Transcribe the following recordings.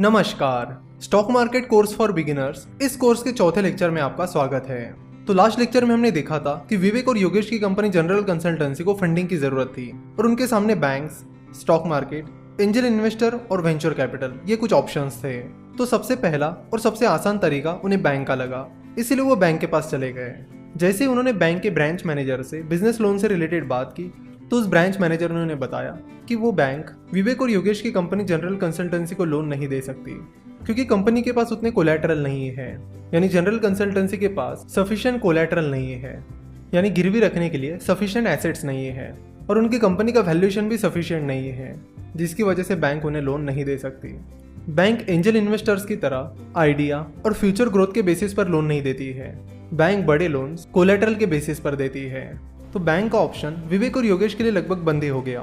नमस्कार, stock market course for beginners इस course के चौथे लेक्चर में आपका स्वागत है। तो लास्ट लेक्चर में हमने देखा था कि विवेक और योगेश की कंपनी जनरल कंसल्टेंसी को फंडिंग की जरूरत थी और उनके सामने banks, stock market, angel investor और वेंचर कैपिटल ये कुछ ऑप्शंस थे। तो सबसे पहला और सबसे आसान तरीका उन्हें बैंक का लगा, इसीलिए वो बैंक के पास चले गए। जैसे उन्होंने बैंक के ब्रांच मैनेजर से बिजनेस लोन से रिलेटेड बात की तो उस ब्रांच मैनेजर ने उन्हें बताया कि वो बैंक विवेक और योगेश की कंपनी जनरल कंसल्टेंसी को लोन नहीं दे सकती क्योंकि कंपनी के पास उतने कोलैटरल नहीं है, यानी जनरल कंसल्टेंसी के पास सफिशिएंट कोलैटरल नहीं है, यानी गिरवी रखने के लिए सफिशिएंट एसेट्स नहीं है और उनकी कंपनी का वैल्यूएशन भी सफिशिएंट नहीं है, जिसकी वजह से बैंक उन्हें लोन नहीं दे सकती। बैंक एंजल इन्वेस्टर्स की तरह आइडिया और फ्यूचर ग्रोथ के बेसिस पर लोन नहीं देती है। बैंक बड़े लोन्स कोलैटरल के बेसिस पर देती है। तो बैंक का ऑप्शन विवेक और योगेश के लिए लगभग बंद ही हो गया।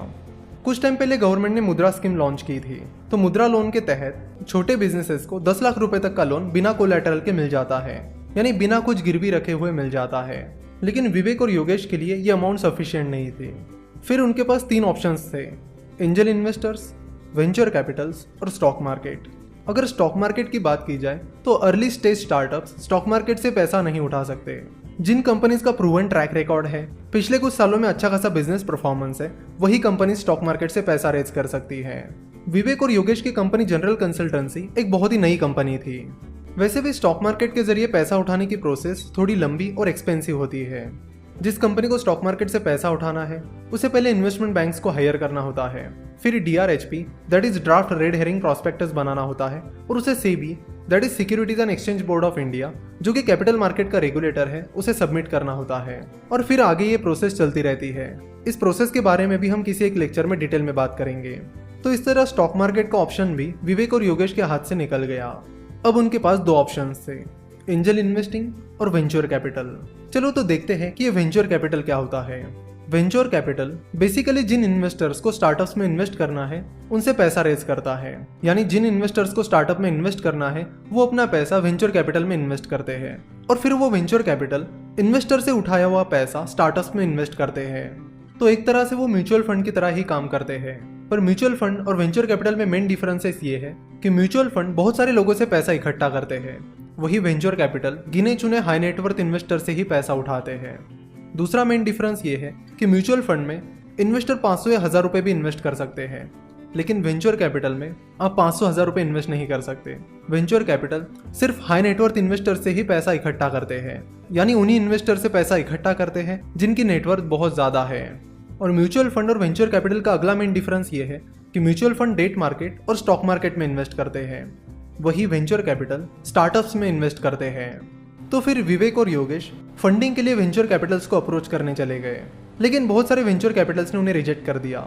कुछ टाइम पहले गवर्नमेंट ने मुद्रा स्कीम लॉन्च की थी। तो मुद्रा लोन के तहत छोटे बिजनेसेस को 10 लाख रुपए तक का लोन बिना कोलैटरल के मिल जाता है, यानी बिना कुछ गिरवी रखे हुए मिल जाता है। लेकिन विवेक और योगेश के लिए ये अमाउंट सफिशिएंट नहीं थी। फिर उनके पास 3 ऑप्शंस थे, एंजल इन्वेस्टर्स, वेंचर कैपिटल्स और स्टॉक मार्केट। अगर स्टॉक मार्केट की बात की जाए तो early stage startups stock market से पैसा नहीं उठा सकते। जिन कंपनीज का प्रूवन ट्रैक रिकॉर्ड है, पिछले कुछ सालों में अच्छा खासा बिजनेस परफॉर्मेंस है, वही कंपनी स्टॉक मार्केट से पैसा रेज कर सकती है। विवेक और योगेश की कंपनी जनरल कंसल्टेंसी एक बहुत ही नई कंपनी थी। वैसे भी स्टॉक मार्केट के जरिए पैसा उठाने की प्रोसेस थोड़ी लंबी और एक्सपेंसिव होती है। जिस कंपनी को स्टॉक मार्केट से पैसा उठाना है उसे पहले इन्वेस्टमेंट बैंक्स को हायर करना होता है, फिर DRHP that is draft red herring prospectus बनाना होता है और उसे SEBI that is securities and exchange board of India जो कि कैपिटल मार्केट का रेगुलेटर है उसे सबमिट करना होता है और फिर आगे ये प्रोसेस चलती रहती है। इस प्रोसेस के बारे में भी हम किसी एक लेक्चर में डिटेल में बात करेंगे। तो इस तरह स्टॉक मार्केट का ऑप्शन भी विवेक और योगेश के हाथ से निकल गया। अब उनके पास 2 ऑप्शन थे, एंजल इन्वेस्टिंग और वेंचर कैपिटल। चलो तो देखते हैं कि ये वेंचर कैपिटल क्या होता है। वेंचर कैपिटल बेसिकली जिन इन्वेस्टर्स को स्टार्टअप्स में इन्वेस्ट करना है उनसे पैसा रेज करता है, यानी जिन इन्वेस्टर्स को स्टार्टअप में इन्वेस्ट करना है वो अपना पैसा वेंचर कैपिटल में इन्वेस्ट करते हैं और फिर वो वेंचर कैपिटल इन्वेस्टर से उठाया हुआ पैसा स्टार्टअप्स में इन्वेस्ट करते हैं। तो एक तरह से वो म्यूचुअल फंड की तरह ही काम करते हैं। पर म्यूचुअल फंड और वेंचर कैपिटल में मेन डिफरेंसेस ये है कि म्यूचुअल फंड बहुत सारे लोगों से पैसा इकट्ठा करते हैं, वही वेंचर कैपिटल गिने चुने हाई नेटवर्थ इन्वेस्टर से ही पैसा उठाते हैं। दूसरा मेन डिफरेंस ये है कि म्यूचुअल फंड में इन्वेस्टर 500 या 1000 रुपए भी इन्वेस्ट कर सकते हैं, लेकिन वेंचर कैपिटल में आप 500-1000 रुपए इन्वेस्ट नहीं कर सकते। वेंचर कैपिटल सिर्फ हाई नेटवर्थ इन्वेस्टर से ही पैसा इकट्ठा करते हैं, यानी उन्हीं इन्वेस्टर से पैसा इकट्ठा करते हैं जिनकी नेटवर्थ बहुत ज्यादा है। और म्यूचुअल फंड और वेंचर कैपिटल का अगला मेन डिफरेंस ये है कि म्यूचुअल फंड डेट मार्केट और स्टॉक मार्केट में इन्वेस्ट करते हैं, वही वेंचर कैपिटल स्टार्टअप्स में इन्वेस्ट करते हैं। तो फिर विवेक और योगेश फंडिंग के लिए वेंचर कैपिटल्स को अप्रोच करने चले गए, लेकिन बहुत सारे वेंचर कैपिटल्स ने उन्हें रिजेक्ट कर दिया।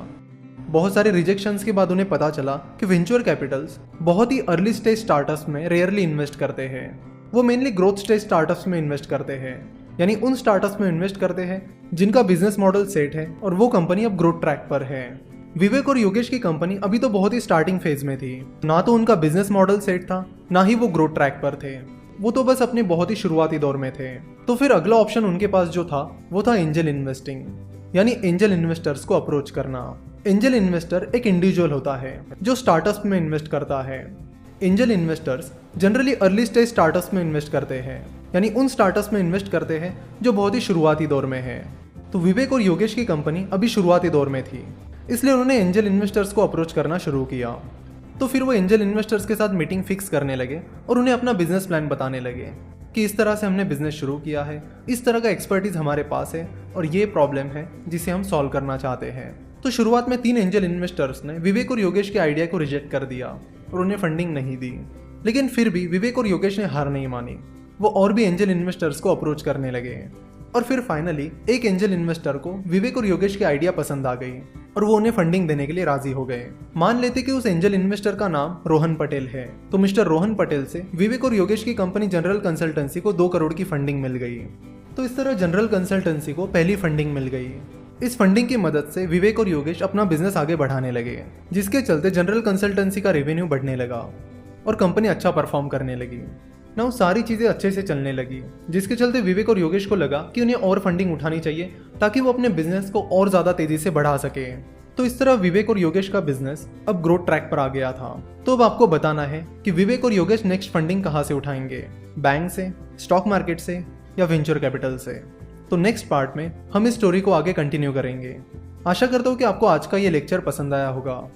बहुत सारे रिजेक्शंस के बाद उन्हें पता चला कि वेंचर कैपिटल्स बहुत ही अर्ली स्टेज स्टार्टअप्स में रेयरली इन्वेस्ट करते हैं। वो मेनली ग्रोथ स्टेज स्टार्टअप्स में इन्वेस्ट करते हैं, यानी उन स्टार्टअप्स में इन्वेस्ट करते हैं जिनका बिजनेस मॉडल सेट है और वो कंपनी अब ग्रोथ ट्रैक पर है। विवेक और योगेश की कंपनी अभी तो बहुत ही स्टार्टिंग फेज में थी, ना तो उनका बिजनेस मॉडल सेट था, ना ही वो ग्रोथ ट्रैक पर थे। वो तो बस अपने बहुत ही शुरुआती दौर में थे। तो फिर अगला ऑप्शन उनके पास जो था वो था एंजल इन्वेस्टिंग, यानी एंजल इन्वेस्टर्स को अप्रोच करना। एंजल इन्वेस्टर एक इंडिविजुअल होता है जो स्टार्टअप्स में इन्वेस्ट करता है। Angel investors generally early stage startups में इन्वेस्ट करते हैं, यानी उन स्टार्टअप्स में इन्वेस्ट करते हैं जो बहुत ही शुरुआती दौर में है। तो विवेक और योगेश की कंपनी अभी शुरुआती दौर में थी, इसलिए उन्होंने एंजल इन्वेस्टर्स को अप्रोच करना शुरू किया। तो फिर वो एंजल इन्वेस्टर्स के साथ मीटिंग फिक्स करने लगे और उन्हें अपना बिजनेस प्लान बताने लगे कि इस तरह से हमने बिजनेस शुरू किया है, इस तरह का एक्सपर्टीज हमारे पास है और ये प्रॉब्लम है जिसे हम सॉल्व करना चाहते हैं। तो शुरुआत में 3 एंजल इन्वेस्टर्स ने विवेक और योगेश के आइडिया को रिजेक्ट कर दिया और उन्हें फंडिंग नहीं दी, लेकिन फिर भी विवेक और योगेश ने हार नहीं मानी। वो और भी एंजल इन्वेस्टर्स को अप्रोच करने लगे और फिर फाइनली एक एंजल इन्वेस्टर को विवेक और योगेश की आइडिया पसंद आ गई और वो उन्हें फंडिंग देने के लिए राजी हो गए। मान लेते कि उस एंजल इन्वेस्टर का नाम रोहन पटेल है। तो मिस्टर रोहन पटेल से विवेक और योगेश की कंपनी जनरल कंसल्टेंसी को 2 करोड़ की फंडिंग मिल गई। तो इस तरह जनरल कंसल्टेंसी को पहली फंडिंग मिल गई। इस फंडिंग की मदद से विवेक और योगेश अपना बिजनेस आगे बढ़ाने लगे, जिसके चलते जनरल कंसल्टेंसी का रेवेन्यू बढ़ने लगा और कंपनी अच्छा परफॉर्म करने लगी। ना सारी चीजें अच्छे से चलने लगी, जिसके चलते विवेक और योगेश को लगा कि उन्हें और फंडिंग उठानी चाहिए ताकि वो अपने बिजनेस को और ज्यादा तेजी से बढ़ा सके। तो इस तरह विवेक और योगेश का बिजनेस अब ग्रोथ ट्रैक पर आ गया था। तो अब आपको बताना है कि विवेक और योगेश नेक्स्ट फंडिंग कहाँ से उठाएंगे, बैंक से, स्टॉक मार्केट से या वेंचर कैपिटल से। तो नेक्स्ट पार्ट में हम इस स्टोरी को आगे कंटिन्यू करेंगे। आशा करता हूँ कि आपको आज का ये लेक्चर पसंद आया होगा।